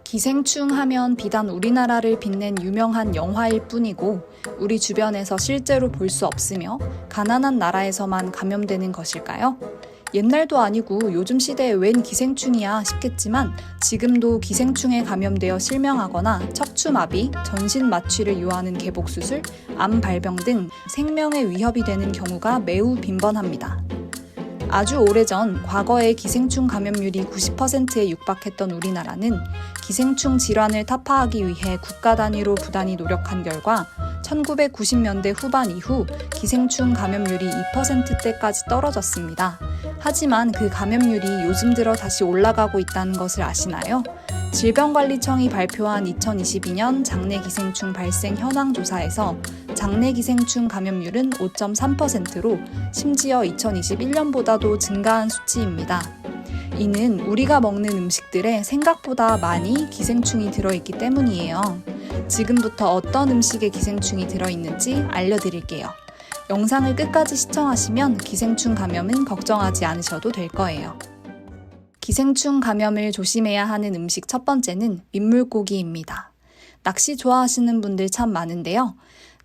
기생충 하면 비단 우리나라를 빛낸 유명한 영화일 뿐이고 우리 주변에서 실제로 볼 수 없으며 가난한 나라에서만 감염되는 것일까요? 옛날도 아니고 요즘 시대에 웬 기생충이야 싶겠지만 지금도 기생충에 감염되어 실명하거나 척추마비, 전신 마취를 요하는 개복수술, 암 발병 등 생명에 위협이 되는 경우가 매우 빈번합니다. 아주 오래전 과거에 기생충 감염률이 90%에 육박했던 우리나라는 기생충 질환을 타파하기 위해 국가 단위로 부단히 노력한 결과 1990년대 후반 이후 기생충 감염률이 2%대까지 떨어졌습니다. 하지만 그 감염률이 요즘 들어 다시 올라가고 있다는 것을 아시나요? 질병관리청이 발표한 2022년 장내 기생충 발생 현황 조사에서 장내 기생충 감염률은 5.3%로 심지어 2021년보다도 증가한 수치입니다. 이는 우리가 먹는 음식들에 생각보다 많이 기생충이 들어있기 때문이에요. 지금부터 어떤 음식에 기생충이 들어있는지 알려드릴게요. 영상을 끝까지 시청하시면 기생충 감염은 걱정하지 않으셔도 될 거예요. 기생충 감염을 조심해야 하는 음식 첫 번째는 민물고기입니다. 낚시 좋아하시는 분들 참 많은데요.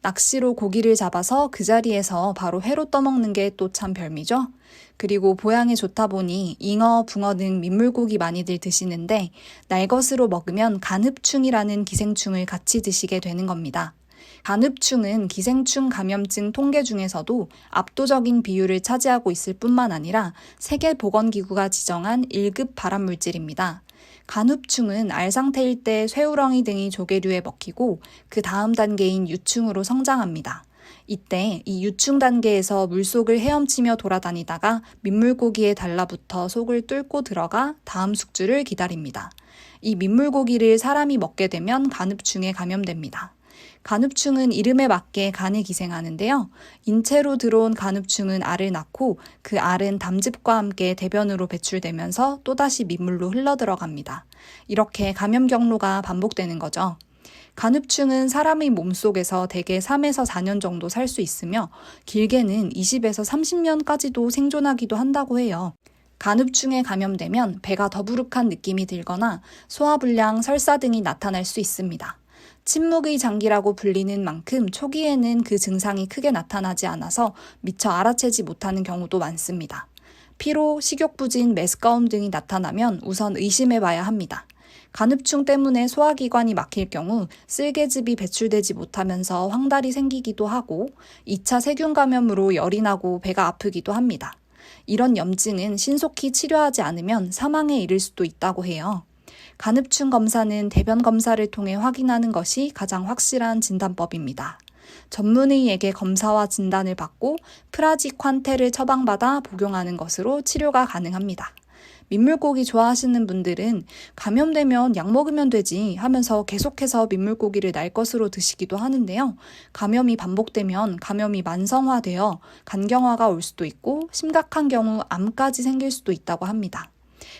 낚시로 고기를 잡아서 그 자리에서 바로 회로 떠먹는 게 또 참 별미죠? 그리고 보양에 좋다 보니 잉어, 붕어 등 민물고기 많이들 드시는데 날것으로 먹으면 간흡충이라는 기생충을 같이 드시게 되는 겁니다. 간흡충은 기생충 감염증 통계 중에서도 압도적인 비율을 차지하고 있을 뿐만 아니라 세계보건기구가 지정한 1급 발암물질입니다. 간흡충은 알 상태일 때 쇠우렁이 등이 조개류에 먹히고 그 다음 단계인 유충으로 성장합니다. 이때 이 유충 단계에서 물속을 헤엄치며 돌아다니다가 민물고기에 달라붙어 속을 뚫고 들어가 다음 숙주를 기다립니다. 이 민물고기를 사람이 먹게 되면 간흡충에 감염됩니다. 간흡충은 이름에 맞게 간에 기생하는데요. 인체로 들어온 간흡충은 알을 낳고 그 알은 담즙과 함께 대변으로 배출되면서 또다시 민물로 흘러들어갑니다. 이렇게 감염 경로가 반복되는 거죠. 간흡충은 사람의 몸속에서 대개 3에서 4년 정도 살 수 있으며 길게는 20에서 30년까지도 생존하기도 한다고 해요. 간흡충에 감염되면 배가 더부룩한 느낌이 들거나 소화불량, 설사 등이 나타날 수 있습니다. 침묵의 장기라고 불리는 만큼 초기에는 그 증상이 크게 나타나지 않아서 미처 알아채지 못하는 경우도 많습니다. 피로, 식욕부진, 메스꺼움 등이 나타나면 우선 의심해봐야 합니다. 간흡충 때문에 소화기관이 막힐 경우 쓸개즙이 배출되지 못하면서 황달이 생기기도 하고 2차 세균 감염으로 열이 나고 배가 아프기도 합니다. 이런 염증은 신속히 치료하지 않으면 사망에 이를 수도 있다고 해요. 간흡충 검사는 대변 검사를 통해 확인하는 것이 가장 확실한 진단법입니다. 전문의에게 검사와 진단을 받고 프라지콴테를 처방받아 복용하는 것으로 치료가 가능합니다. 민물고기 좋아하시는 분들은 감염되면 약 먹으면 되지 하면서 계속해서 민물고기를 날것으로 드시기도 하는데요. 감염이 반복되면 감염이 만성화되어 간경화가 올 수도 있고 심각한 경우 암까지 생길 수도 있다고 합니다.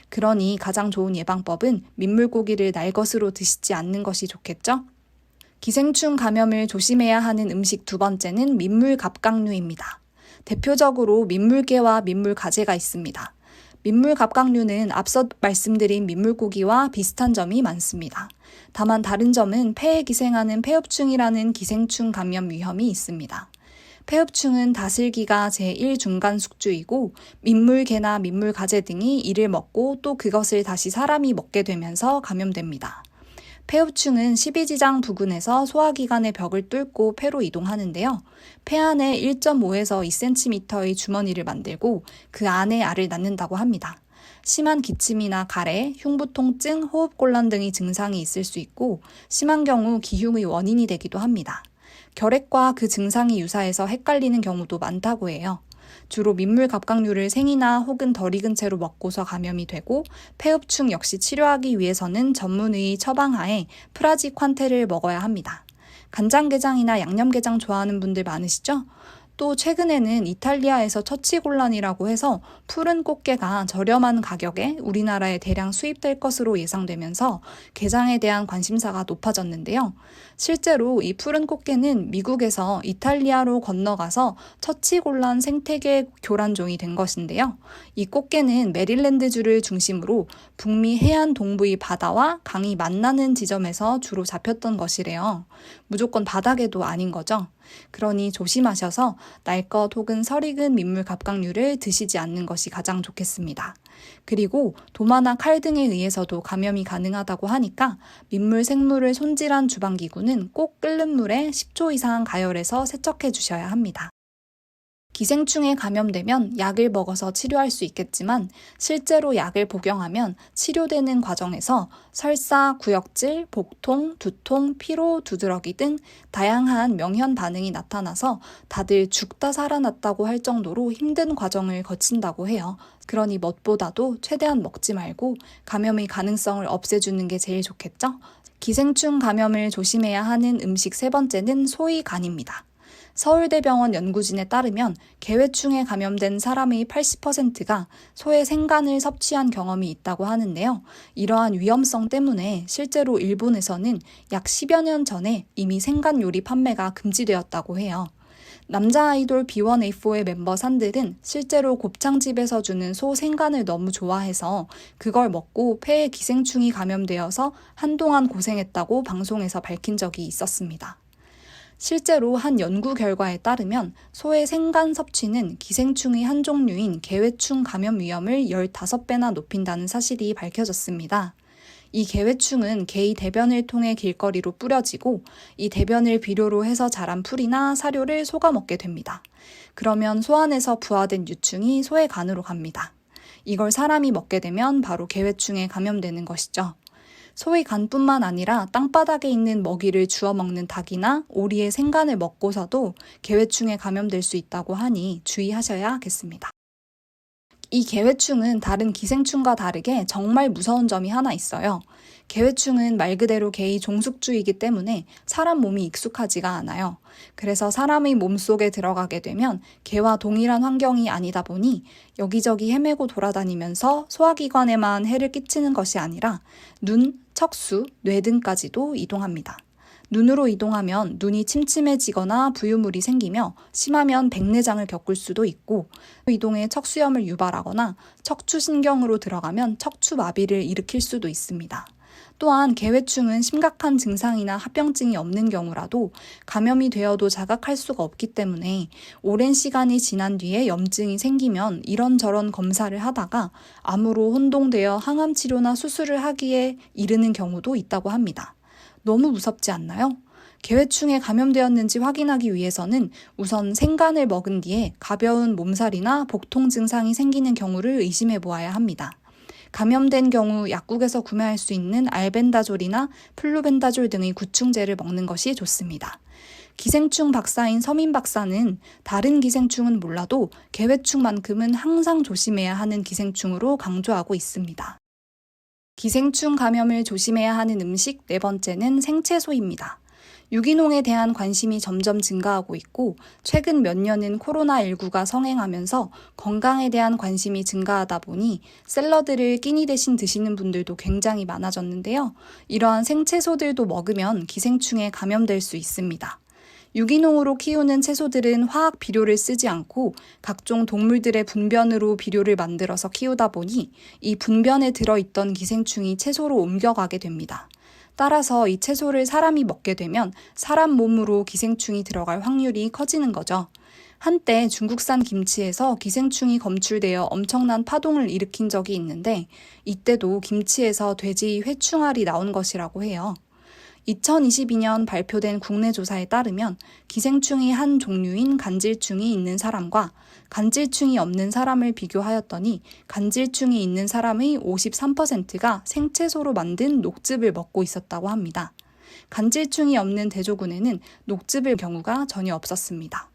그러니 가장 좋은 예방법은 민물고기를 날것으로 드시지 않는 것이 좋겠죠? 기생충 감염을 조심해야 하는 음식 두 번째는 민물갑각류입니다. 대표적으로 민물개와 민물가재가 있습니다. 민물갑각류는 앞서 말씀드린 민물고기와 비슷한 점이 많습니다. 다만 다른 점은 폐에 기생하는 폐흡충이라는 기생충 감염 위험이 있습니다. 폐흡충은 다슬기가 제1중간 숙주이고 민물개나 민물가재 등이 이를 먹고 또 그것을 다시 사람이 먹게 되면서 감염됩니다. 폐흡충은 십이지장 부근에서 소화기관의 벽을 뚫고 폐로 이동하는데요. 폐 안에 1.5에서 2cm의 주머니를 만들고 그 안에 알을 낳는다고 합니다. 심한 기침이나 가래, 흉부통증, 호흡곤란 등의 증상이 있을 수 있고 심한 경우 기흉의 원인이 되기도 합니다. 결핵과 그 증상이 유사해서 헷갈리는 경우도 많다고 해요. 주로 민물갑각류를 생이나 혹은 덜 익은 채로 먹고서 감염이 되고 폐흡충 역시 치료하기 위해서는 전문의의 처방하에 프라지콴테를 먹어야 합니다. 간장게장이나 양념게장 좋아하는 분들 많으시죠? 또 최근에는 이탈리아에서 처치곤란이라고 해서 푸른 꽃게가 저렴한 가격에 우리나라에 대량 수입될 것으로 예상되면서 게장에 대한 관심사가 높아졌는데요. 실제로 이 푸른 꽃게는 미국에서 이탈리아로 건너가서 처치곤란 생태계 교란종이 된 것인데요. 이 꽃게는 메릴랜드주를 중심으로 북미 해안 동부의 바다와 강이 만나는 지점에서 주로 잡혔던 것이래요. 무조건 바닥에도 아닌 거죠. 그러니 조심하셔서 날 것 혹은 설익은 민물 갑각류를 드시지 않는 것이 가장 좋겠습니다. 그리고 도마나 칼 등에 의해서도 감염이 가능하다고 하니까 민물 생물을 손질한 주방기구는 꼭 끓는 물에 10초 이상 가열해서 세척해 주셔야 합니다. 기생충에 감염되면 약을 먹어서 치료할 수 있겠지만 실제로 약을 복용하면 치료되는 과정에서 설사, 구역질, 복통, 두통, 피로, 두드러기 등 다양한 명현 반응이 나타나서 다들 죽다 살아났다고 할 정도로 힘든 과정을 거친다고 해요. 그러니 멋보다도 최대한 먹지 말고 감염의 가능성을 없애주는 게 제일 좋겠죠? 기생충 감염을 조심해야 하는 음식 세 번째는 소의 간입니다. 서울대병원 연구진에 따르면 개회충에 감염된 사람의 80%가 소의 생간을 섭취한 경험이 있다고 하는데요. 이러한 위험성 때문에 실제로 일본에서는 약 10여 년 전에 이미 생간 요리 판매가 금지되었다고 해요. 남자 아이돌 B1A4의 멤버 산들은 실제로 곱창집에서 주는 소 생간을 너무 좋아해서 그걸 먹고 폐에 기생충이 감염되어서 한동안 고생했다고 방송에서 밝힌 적이 있었습니다. 실제로 한 연구 결과에 따르면 소의 생간 섭취는 기생충의 한 종류인 개회충 감염 위험을 15배나 높인다는 사실이 밝혀졌습니다. 이 개회충은 개의 대변을 통해 길거리로 뿌려지고 이 대변을 비료로 해서 자란 풀이나 사료를 소가 먹게 됩니다. 그러면 소 안에서 부화된 유충이 소의 간으로 갑니다. 이걸 사람이 먹게 되면 바로 개회충에 감염되는 것이죠. 소의 간뿐만 아니라 땅바닥에 있는 먹이를 주워 먹는 닭이나 오리의 생간을 먹고서도 개회충에 감염될 수 있다고 하니 주의하셔야겠습니다. 이 개회충은 다른 기생충과 다르게 정말 무서운 점이 하나 있어요. 개회충은 말 그대로 개의 종숙주이기 때문에 사람 몸이 익숙하지가 않아요. 그래서 사람의 몸속에 들어가게 되면 개와 동일한 환경이 아니다 보니 여기저기 헤매고 돌아다니면서 소화기관에만 해를 끼치는 것이 아니라 눈, 척수, 뇌 등까지도 이동합니다. 눈으로 이동하면 눈이 침침해지거나 부유물이 생기며 심하면 백내장을 겪을 수도 있고 이동에 척수염을 유발하거나 척추신경으로 들어가면 척추마비를 일으킬 수도 있습니다. 또한 개회충은 심각한 증상이나 합병증이 없는 경우라도 감염이 되어도 자각할 수가 없기 때문에 오랜 시간이 지난 뒤에 염증이 생기면 이런저런 검사를 하다가 암으로 혼동되어 항암 치료나 수술을 하기에 이르는 경우도 있다고 합니다. 너무 무섭지 않나요? 개회충에 감염되었는지 확인하기 위해서는 우선 생간을 먹은 뒤에 가벼운 몸살이나 복통 증상이 생기는 경우를 의심해 보아야 합니다. 감염된 경우 약국에서 구매할 수 있는 알벤다졸이나 플루벤다졸 등의 구충제를 먹는 것이 좋습니다. 기생충 박사인 서민 박사는 다른 기생충은 몰라도 개회충만큼은 항상 조심해야 하는 기생충으로 강조하고 있습니다. 기생충 감염을 조심해야 하는 음식 네 번째는 생채소입니다. 유기농에 대한 관심이 점점 증가하고 있고 최근 몇 년은 코로나19가 성행하면서 건강에 대한 관심이 증가하다 보니 샐러드를 끼니 대신 드시는 분들도 굉장히 많아졌는데요. 이러한 생채소들도 먹으면 기생충에 감염될 수 있습니다. 유기농으로 키우는 채소들은 화학 비료를 쓰지 않고 각종 동물들의 분변으로 비료를 만들어서 키우다 보니 이 분변에 들어있던 기생충이 채소로 옮겨가게 됩니다. 따라서 이 채소를 사람이 먹게 되면 사람 몸으로 기생충이 들어갈 확률이 커지는 거죠. 한때 중국산 김치에서 기생충이 검출되어 엄청난 파동을 일으킨 적이 있는데 이때도 김치에서 돼지 회충알이 나온 것이라고 해요. 2022년 발표된 국내 조사에 따르면 기생충이 한 종류인 간질충이 있는 사람과 간질충이 없는 사람을 비교하였더니 간질충이 있는 사람의 53%가 생채소로 만든 녹즙을 먹고 있었다고 합니다. 간질충이 없는 대조군에는 녹즙의 경우가 전혀 없었습니다.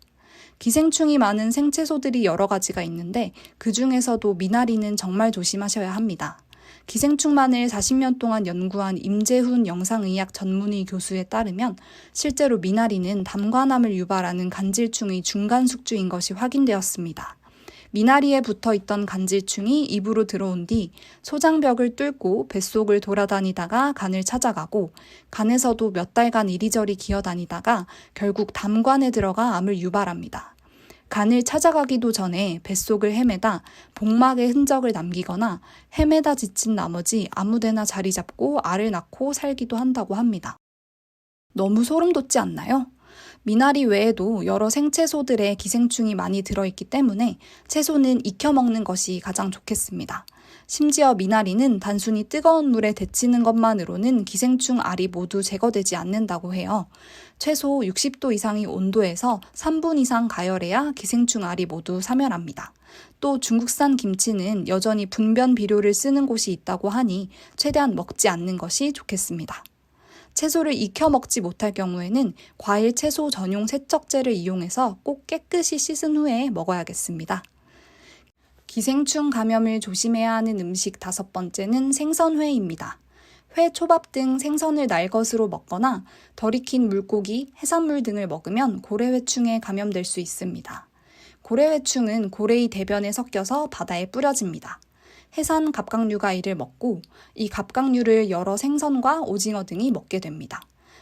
기생충이 많은 생채소들이 여러 가지가 있는데 그 중에서도 미나리는 정말 조심하셔야 합니다. 기생충만을 40년 동안 연구한 임재훈 영상의학 전문의 교수에 따르면 실제로 미나리는 담관암을 유발하는 간질충의 중간 숙주인 것이 확인되었습니다. 미나리에 붙어 있던 간질충이 입으로 들어온 뒤 소장벽을 뚫고 뱃속을 돌아다니다가 간을 찾아가고 간에서도 몇 달간 이리저리 기어다니다가 결국 담관에 들어가 암을 유발합니다. 간을 찾아가기도 전에 뱃속을 헤매다 복막의 흔적을 남기거나 헤매다 지친 나머지 아무데나 자리 잡고 알을 낳고 살기도 한다고 합니다. 너무 소름 돋지 않나요? 미나리 외에도 여러 생채소들에 기생충이 많이 들어있기 때문에 채소는 익혀 먹는 것이 가장 좋겠습니다. 심지어 미나리는 단순히 뜨거운 물에 데치는 것만으로는 기생충 알이 모두 제거되지 않는다고 해요. 최소 60도 이상의 온도에서 3분 이상 가열해야 기생충 알이 모두 사멸합니다. 또 중국산 김치는 여전히 분변 비료를 쓰는 곳이 있다고 하니 최대한 먹지 않는 것이 좋겠습니다. 채소를 익혀 먹지 못할 경우에는 과일 채소 전용 세척제를 이용해서 꼭 깨끗이 씻은 후에 먹어야겠습니다. 기생충 감염을 조심해야 하는 음식 5번째는 생선회입니다. 회, 초밥 등 생선을 날것으로 먹거나 덜 익힌 물고기, 해산물 등을 먹으면 고래회충에 감염될 수 있습니다. 고래회충은 고래의 대변에 섞여서 바다에 뿌려집니다. 해산 갑각류가 이를 먹고 이 갑각류를 여러 생선과 오징어 등이 먹게 됩니다.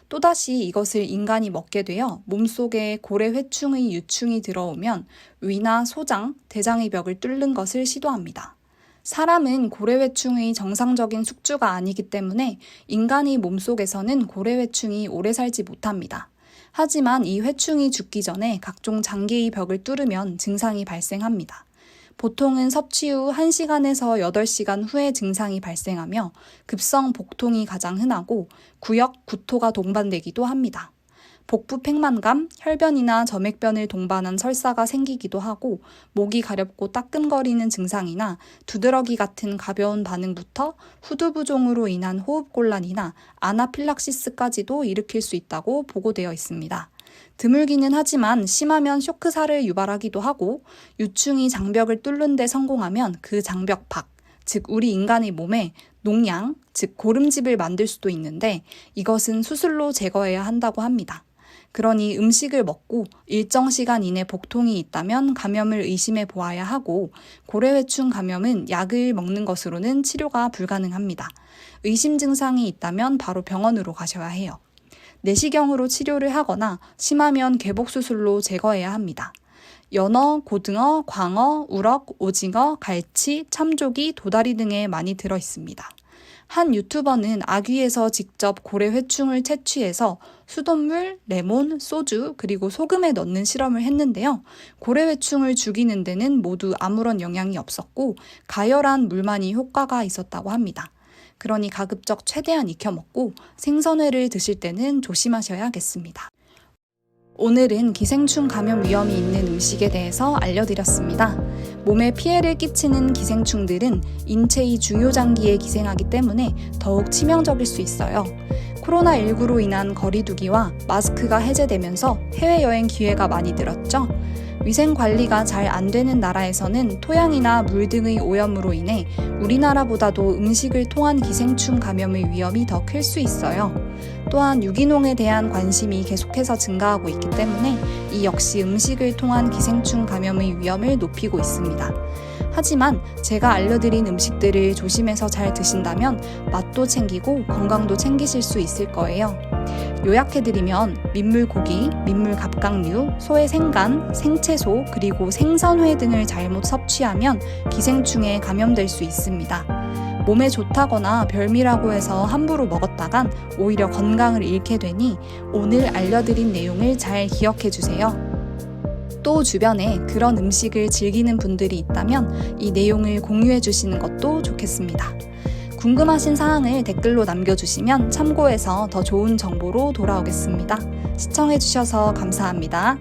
또다시 이것을 인간이 먹게 되어 몸속에 고래회충의 유충이 들어오면 위나 소장, 대장의 벽을 뚫는 것을 시도합니다. 사람은 고래회충의 정상적인 숙주가 아니기 때문에 인간의 몸속에서는 고래회충이 오래 살지 못합니다. 하지만 이 회충이 죽기 전에 각종 장기의 벽을 뚫으면 증상이 발생합니다. 보통은 섭취 후 1시간에서 8시간 후에 증상이 발생하며 급성 복통이 가장 흔하고 구역, 구토가 동반되기도 합니다. 복부 팽만감, 혈변이나 점액변을 동반한 설사가 생기기도 하고 목이 가렵고 따끔거리는 증상이나 두드러기 같은 가벼운 반응부터 후두부종으로 인한 호흡곤란이나 아나필락시스까지도 일으킬 수 있다고 보고되어 있습니다. 드물기는 하지만 심하면 쇼크사를 유발하기도 하고 유충이 장벽을 뚫는 데 성공하면 그 장벽 밖, 즉 우리 인간의 몸에 농양, 즉 고름집을 만들 수도 있는데 이것은 수술로 제거해야 한다고 합니다. 그러니 음식을 먹고 일정 시간 이내 복통이 있다면 감염을 의심해 보아야 하고 고래회충 감염은 약을 먹는 것으로는 치료가 불가능합니다. 의심 증상이 있다면 바로 병원으로 가셔야 해요. 내시경으로 치료를 하거나 심하면 개복수술로 제거해야 합니다. 연어, 고등어, 광어, 우럭, 오징어, 갈치, 참조기, 도다리 등에 많이 들어 있습니다. 한 유튜버는 아귀에서 직접 고래회충을 채취해서 수돗물, 레몬, 소주, 그리고 소금에 넣는 실험을 했는데요. 고래회충을 죽이는 데는 모두 아무런 영향이 없었고 가열한 물만이 효과가 있었다고 합니다. 그러니 가급적 최대한 익혀 먹고 생선회를 드실 때는 조심하셔야겠습니다. 오늘은 기생충 감염 위험이 있는 음식에 대해서 알려드렸습니다. 몸에 피해를 끼치는 기생충들은 인체의 중요 장기에 기생하기 때문에 더욱 치명적일 수 있어요. 코로나19로 인한 거리두기와 마스크가 해제되면서 해외여행 기회가 많이 늘었죠. 위생 관리가 잘 안 되는 나라에서는 토양이나 물 등의 오염으로 인해 우리나라보다도 음식을 통한 기생충 감염의 위험이 더 클 수 있어요. 또한 유기농에 대한 관심이 계속해서 증가하고 있기 때문에 이 역시 음식을 통한 기생충 감염의 위험을 높이고 있습니다. 하지만 제가 알려드린 음식들을 조심해서 잘 드신다면 맛도 챙기고 건강도 챙기실 수 있을 거예요. 요약해드리면 민물고기, 민물갑각류, 소의 생간, 생채소, 그리고 생선회 등을 잘못 섭취하면 기생충에 감염될 수 있습니다. 몸에 좋다거나 별미라고 해서 함부로 먹었다간 오히려 건강을 잃게 되니 오늘 알려드린 내용을 잘 기억해주세요. 또 주변에 그런 음식을 즐기는 분들이 있다면 이 내용을 공유해 주시는 것도 좋겠습니다. 궁금하신 사항을 댓글로 남겨주시면 참고해서 더 좋은 정보로 돌아오겠습니다. 시청해 주셔서 감사합니다.